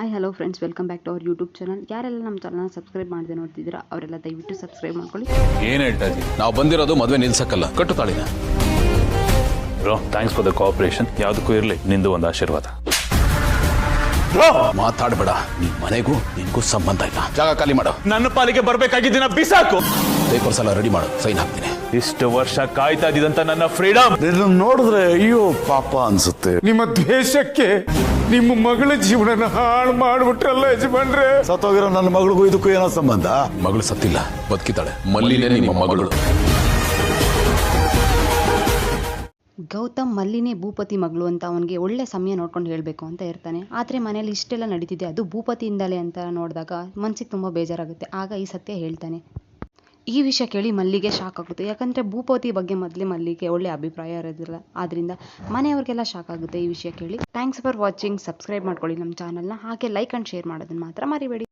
Hi hello friends, welcome back to our YouTube channel. ಯಾರೆಲ್ಲ ನಮ್ಮ ಚಾನಲ್ನ ಸಬ್ಸ್ಕ್ರೈಬ್ ಮಾಡದೆ ನೋಡ್ತಿದ್ದೀರಾ ಅವರೆಲ್ಲ ದಯವಿಟ್ಟು ಸಬ್ಸ್ಕ್ರೈಬ್ ಮಾಡ್ಕೊಳ್ಳಿ. ಏನು ಹೇಳ್ತಾ ಇದ್ದೀವಿ? ನಾವು ಬಂದಿರೋದು ಮದುವೆ ನಿಲ್ಸಕ್ಕಲ್ಲ, ಕಟ್ಟು ತಾಳಿನ. Bro, thanks for the cooperation. ಯಾವುದಕ್ಕೂ ಇರಲಿ ನಿಂದು ಒಂದು ಆಶೀರ್ವಾದ. ಮಾತಾಡಬೇಡ. ನಿನ್ ಮನೆಗೂ ನಿನ್ಗೂ ಸಂಬಂಧ ಇಲ್ಲ. ಜಾಗ ಖಾಲಿ ಮಾಡು. ನನ್ನ ಪಾಲಿಗೆ ಬರ್ಬೇಕಾಗಿದ್ದೀನ ಬಿಸಾಕು. ಪೇಪರ್ಸ್ ಎಲ್ಲ ರೆಡಿ ಮಾಡು, ಸೈನ್ ಹಾಕ್ತೀನಿ. ಇಷ್ಟು ವರ್ಷ ಕಾಯ್ತಾ ಇದ್ದಂತ ನನ್ನ ಫ್ರೀಡಮ್ ನೋಡಿದ್ರೆ ಅಯ್ಯೋ ಪಾಪ ಅನ್ಸುತ್ತೆ. ನಿಮ್ಮ ದ್ವೇಷಕ್ಕೆ ನಿಮ್ಮ ಮಗಳ ಜೀವನನ ಹಾಳು ಮಾಡ್ಬಿಟ್ರಲ್ಲ ಯಜಮಾನ್ರೆ. ಸತ್ತೋಗಿರೋ ನನ್ನ ಮಗಳಿಗೂ ಇದಕ್ಕೂ ಏನೋ ಸಂಬಂಧ? ಮಗಳು ಸತ್ತಿಲ್ಲ, ಬದುಕಿತಾಳೆ. ಮಲ್ಲಿನೇ ನಿಮ್ಮ ಮಗಳು. ಗೌತಮ್ ಮಲ್ಲಿನೇ ಭೂಪತಿ ಮಗಳು ಅಂತ ಅವನಿಗೆ ಒಳ್ಳೆ ಸಮಯ ನೋಡ್ಕೊಂಡು ಹೇಳಬೇಕು ಅಂತ ಇರ್ತಾನೆ. ಆದರೆ ಮನೇಲಿ ಇಷ್ಟೆಲ್ಲ ನಡೀತಿದೆ, ಅದು ಭೂಪತಿಯಿಂದಲೇ ಅಂತ ನೋಡಿದಾಗ ಮನಸ್ಸಿಗೆ ತುಂಬ ಬೇಜಾರಾಗುತ್ತೆ. ಆಗ ಈ ಸತ್ಯ ಹೇಳ್ತಾನೆ. ಈ ವಿಷಯ ಕೇಳಿ ಮಲ್ಲಿಗೆ ಶಾಕ್ ಆಗುತ್ತೆ. ಯಾಕಂದರೆ ಭೂಪತಿ ಬಗ್ಗೆ ಮೊದಲೇ ಮಲ್ಲಿಗೆ ಒಳ್ಳೆ ಅಭಿಪ್ರಾಯ ಇರೋದಿಲ್ಲ. ಆದ್ದರಿಂದ ಮನೆಯವ್ರಿಗೆಲ್ಲ ಶಾಕ್ ಆಗುತ್ತೆ ಈ ವಿಷಯ ಕೇಳಿ. Thanks for watching. ಸಬ್ಸ್ಕ್ರೈಬ್ ಮಾಡ್ಕೊಳ್ಳಿ ನಮ್ಮ ಚಾನಲ್ನ. ಹಾಗೆ ಲೈಕ್ ಆ್ಯಂಡ್ ಶೇರ್ ಮಾಡೋದನ್ನು ಮಾತ್ರ ಮರಿಬೇಡಿ.